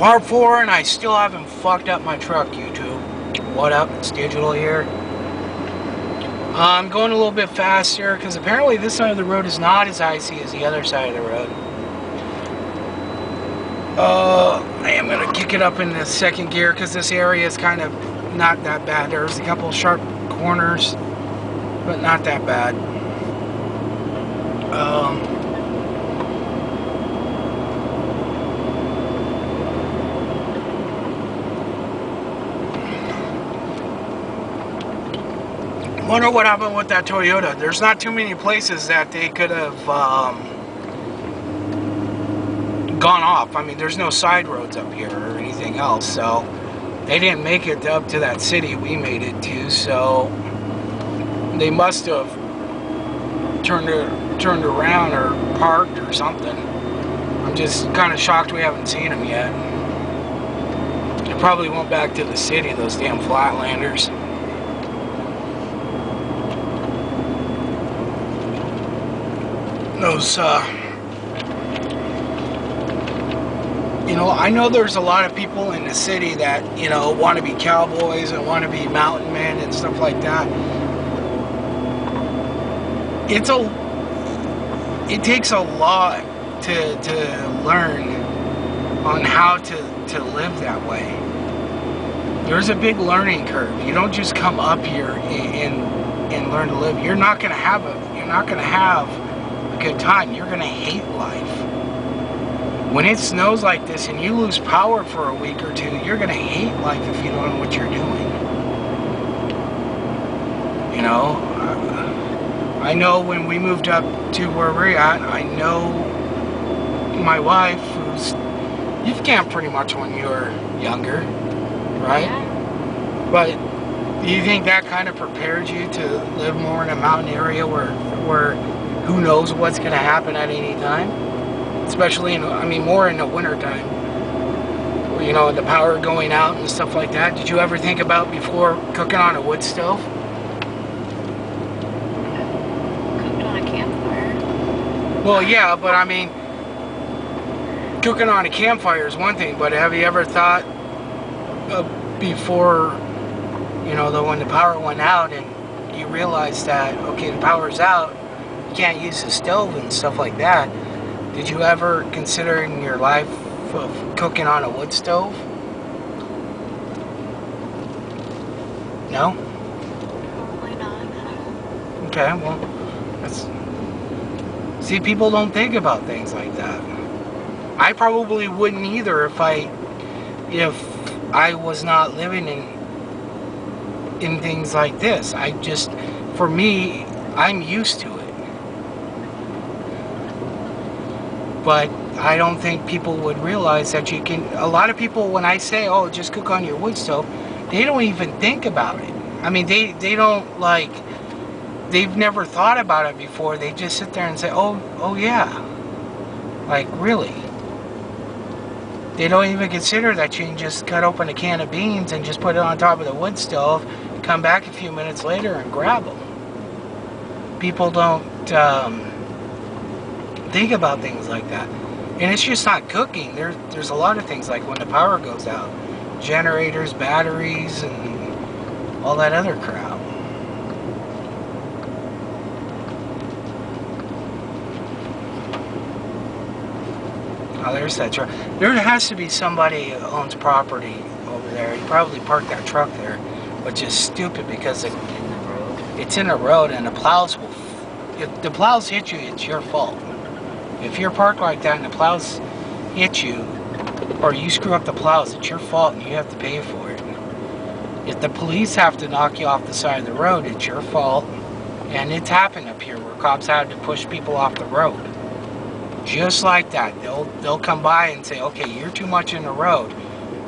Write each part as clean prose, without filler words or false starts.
Part 4, and I still haven't fucked up my truck, YouTube. What up? It's Digital here. I'm going a little bit faster because apparently this side of the road is not as icy as the other side of the road. I am going to kick it up in the second gear because this area is kind of not that bad. There's a couple sharp corners, but not that bad. Wonder what happened with that Toyota. There's not too many places that they could have gone off. I mean, there's no side roads up here or anything else, so they didn't make it up to that city we made it to, so they must have turned around or parked or something. I'm just kind of shocked we haven't seen them yet. They probably went back to the city, those damn Flatlanders. Those, you know, I know there's a lot of people in the city that, you know, want to be cowboys and want to be mountain men and stuff like that. It takes a lot to learn on how to live that way. There's a big learning curve. You don't just come up here and learn to live. You're not gonna have a good time. You're gonna hate life. When it snows like this and you lose power for a week or two, you're gonna hate life if you don't know what you're doing. You know, I know when we moved up to where we're at, I know my wife, you've camped pretty much when you were younger, right? Yeah. But do you think that kind of prepared you to live more in a mountain area where who knows what's going to happen at any time? Especially more in the winter time. You know, the power going out and stuff like that. Did you ever think about before cooking on a wood stove? Cooked on a campfire. Well, yeah, but I mean, cooking on a campfire is one thing, but have you ever thought before, you know, when the power went out and you realized that, okay, the power's out, you can't use the stove and stuff like that. Did you ever consider in your life of cooking on a wood stove? No? Probably not. Okay, well, see, people don't think about things like that. I probably wouldn't either if I was not living in things like this. For me, I'm used to it. But I don't think people would realize that you can. A lot of people, when I say, oh, just cook on your wood stove, they don't even think about it. I mean, they don't, like, they've never thought about it before. They just sit there and say, oh yeah. Like, really? They don't even consider that you can just cut open a can of beans and just put it on top of the wood stove, come back a few minutes later and grab them. People don't think about things like that. And it's just not cooking. There's a lot of things, like when the power goes out. Generators, batteries, and all that other crap. Oh, there's that truck. There has to be somebody who owns property over there. He probably parked that truck there, which is stupid because it's in the road and the plows will... If the plows hit you, it's your fault. If you're parked like that and the plows hit you, or you screw up the plows, it's your fault and you have to pay for it. If the police have to knock you off the side of the road, it's your fault. And it's happened up here where cops had to push people off the road. Just like that. They'll come by and say, okay, you're too much in the road.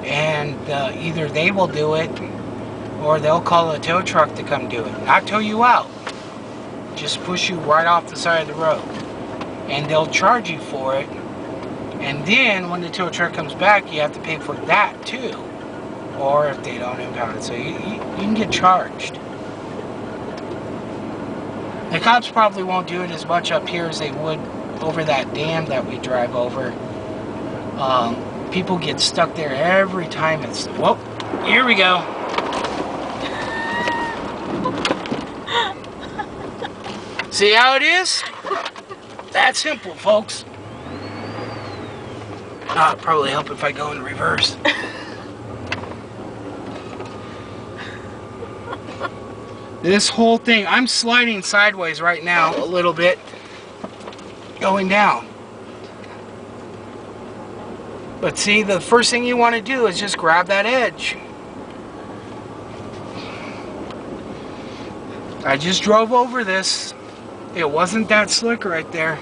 And either they will do it, or they'll call a tow truck to come do it. Not tow you out. Just push you right off the side of the road. And they'll charge you for it. And then when the tow truck comes back, you have to pay for that too. Or if they don't impound it. So you can get charged. The cops probably won't do it as much up here as they would over that dam that we drive over. people get stuck there every time it's... Whoa, here we go. See how it is? That's simple, folks. It'd probably help if I go in reverse. This whole thing, I'm sliding sideways right now a little bit, going down. But see, the first thing you want to do is just grab that edge. I just drove over this. It wasn't that slick right there.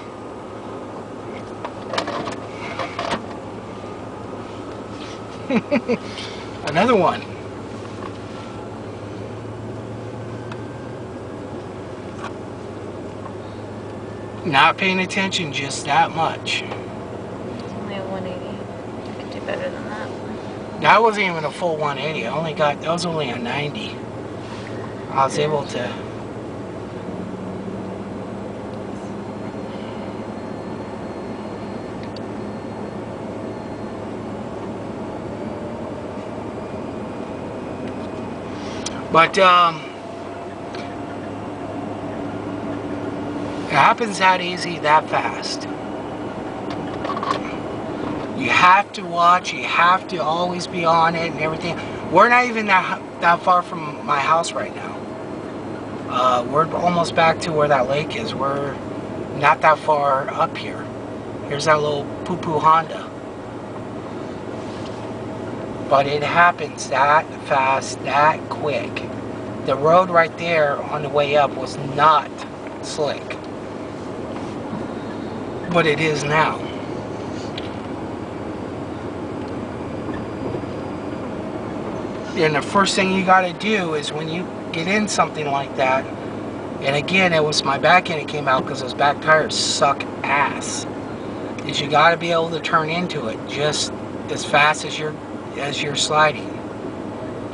Another one. Not paying attention just that much. It's only a 180. I could do better than that. That wasn't even a full 180. That was only a 90. I was able to. But it happens that easy, that fast. You have to watch, you have to always be on it and everything. We're not even that far from my house right now. We're almost back to where that lake is. We're not that far up here. Here's that little poo-poo Honda. But it happens that fast, that quick. The road right there on the way up was not slick. But it is now. And the first thing you got to do is when you get in something like that, and again, it was my back end that came out because those back tires suck ass, is you got to be able to turn into it just as fast as you're sliding.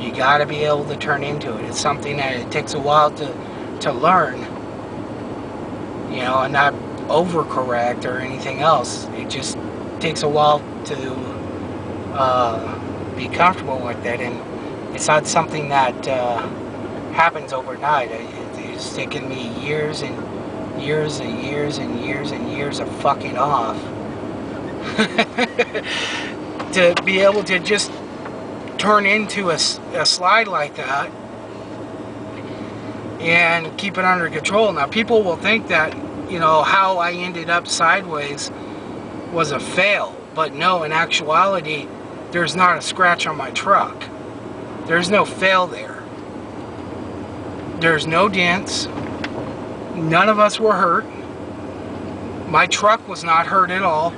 You got to be able to turn into it. It's something that it takes a while to learn, you know, and not overcorrect or anything else. It just takes a while to be comfortable with it, and it's not something that happens overnight. It's taken me years and years and years and years and years of fucking off to be able to just turn into a slide like that and keep it under control. Now, people will think that, you know, how I ended up sideways was a fail, but no, in actuality, there's not a scratch on my truck. There's no fail there. There's no dents. None of us were hurt. My truck was not hurt at all.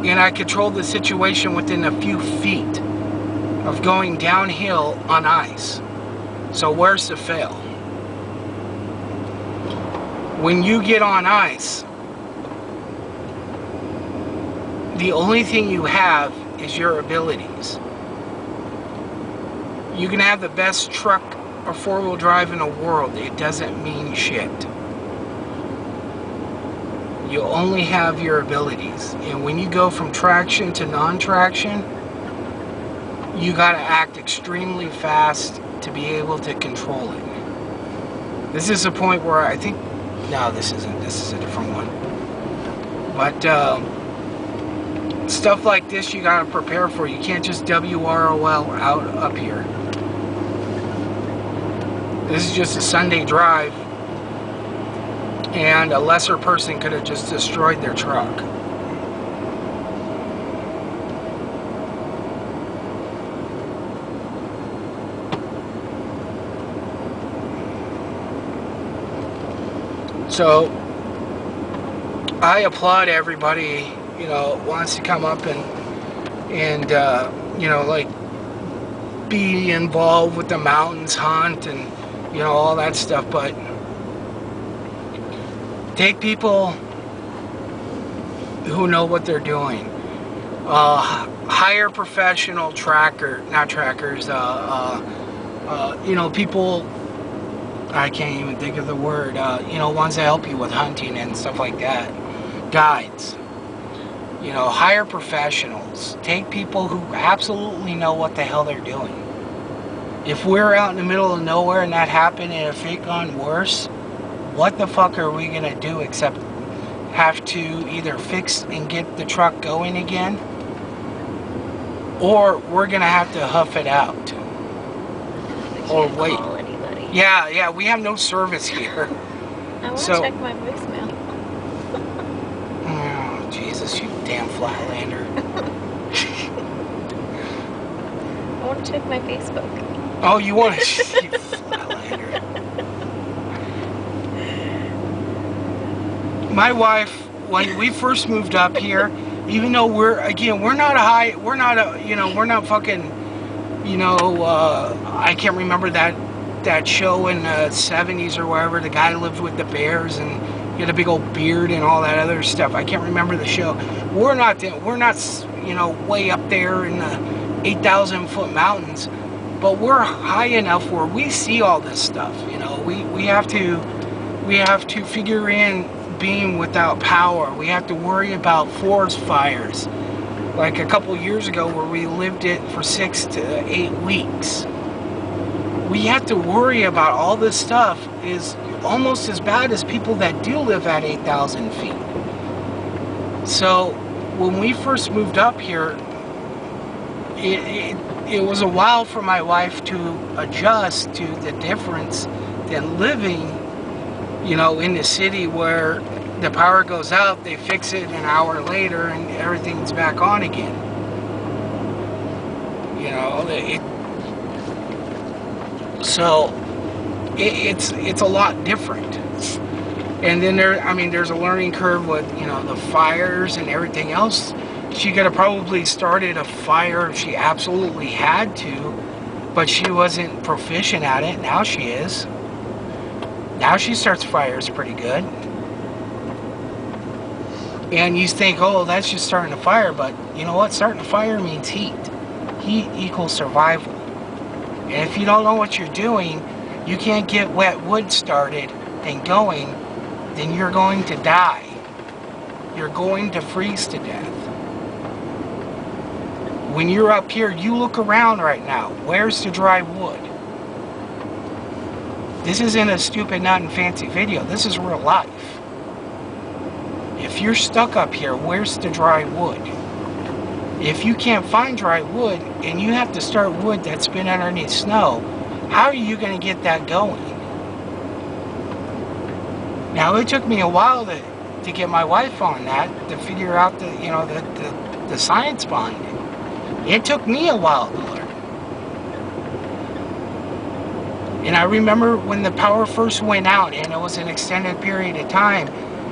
And I controlled the situation within a few feet of going downhill on ice. So where's the fail? When you get on ice, the only thing you have is your abilities. You can have the best truck or four-wheel drive in the world. It doesn't mean shit. You only have your abilities. And when you go from traction to non-traction, you gotta act extremely fast to be able to control it. This is a point where I think, no, this isn't. This is a different one. But stuff like this you gotta prepare for. You can't just WROL out up here. This is just a Sunday drive, and a lesser person could have just destroyed their truck. So I applaud everybody, you know, wants to come up and you know, like be involved with the mountains, hunt, and you know, all that stuff. But take people who know what they're doing. Hire professional you know, people, I can't even think of the word, you know, ones that help you with hunting and stuff like that. Guides. You know, hire professionals. Take people who absolutely know what the hell they're doing. If we're out in the middle of nowhere and that happened and if it gone worse, what the fuck are we gonna do except have to either fix and get the truck going again, or we're gonna have to huff it out. Or wait. Call anybody. Yeah, we have no service here. I want to So- check my voicemail. Oh, Jesus, you damn flatlander. I want to check my Facebook. Oh, you want to? You flatlander. My wife, when we first moved up here, even though we're not fucking, I can't remember that show in the 70s or wherever, the guy lived with the bears and he had a big old beard and all that other stuff. I can't remember the show. We're not way up there in the 8,000 foot mountains, but we're high enough where we see all this stuff. We have to figure in being without power. We have to worry about forest fires, like a couple years ago where we lived it for 6 to 8 weeks. We have to worry about all this stuff is almost as bad as people that do live at 8,000 feet. So when we first moved up here, it was a while for my wife to adjust to the difference than living, in the city where the power goes out, they fix it an hour later and everything's back on again. It's a lot different. And then there's a learning curve with, the fires and everything else. She could have probably started a fire if she absolutely had to, but she wasn't proficient at it. Now she is. Now she starts fires pretty good. And you think, oh, that's just starting a fire, but you know what? Starting a fire means heat. Heat equals survival. And if you don't know what you're doing, you can't get wet wood started and going, then you're going to die. You're going to freeze to death. When you're up here, you look around right now. Where's the dry wood? This isn't a stupid, nothing fancy video. This is real life. If you're stuck up here, where's the dry wood? If you can't find dry wood and you have to start wood that's been underneath snow, how are you going to get that going? Now, it took me a while to get my wife on that, to figure out the science behind it. It took me a while to learn. And I remember when the power first went out and it was an extended period of time,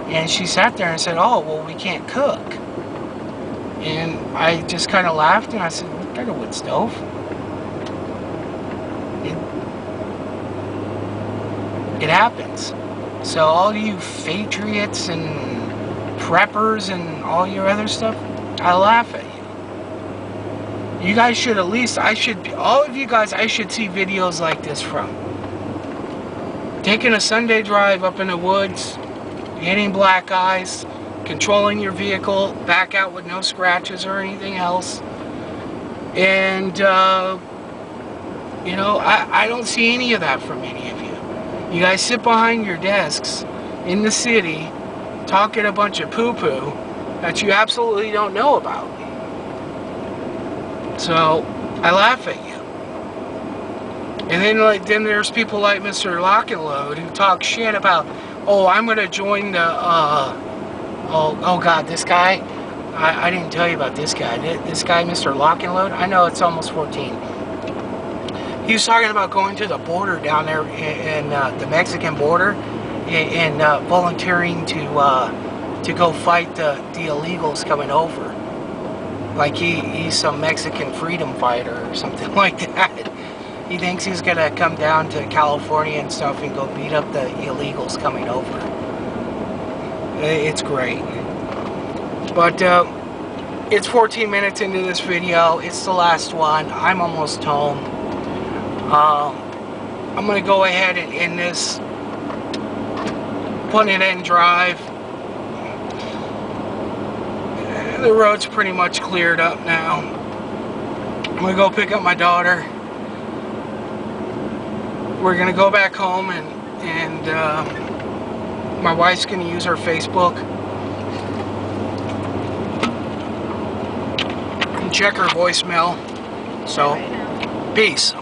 and she sat there and said, oh, well, we can't cook. And I just kind of laughed and I said, we got a wood stove. It happens. So all you patriots and preppers and all your other stuff, I laugh at you. You guys should all of you guys, I should see videos like this from. Taking a Sunday drive up in the woods, hitting black ice, controlling your vehicle, back out with no scratches or anything else. And, I don't see any of that from any of you. You guys sit behind your desks in the city, talking a bunch of poo-poo that you absolutely don't know about. So, I laugh at you. And then there's people like Mr. Lock and Load who talk shit about, oh, I'm going to join the, oh God, this guy, I didn't tell you about this guy. This guy, Mr. Lock and Load, I know it's almost 14. He was talking about going to the border down there in the Mexican border and volunteering to go fight the illegals coming over. Like he's some Mexican freedom fighter or something like that. He thinks he's going to come down to California and stuff and go beat up the illegals coming over. It's great. But it's 14 minutes into this video. It's the last one. I'm almost home. I'm going to go ahead and end this. Put it in drive. The road's pretty much cleared up now. I'm gonna go pick up my daughter. We're gonna go back home and my wife's gonna use her Facebook and check her voicemail. So, Right now. peace.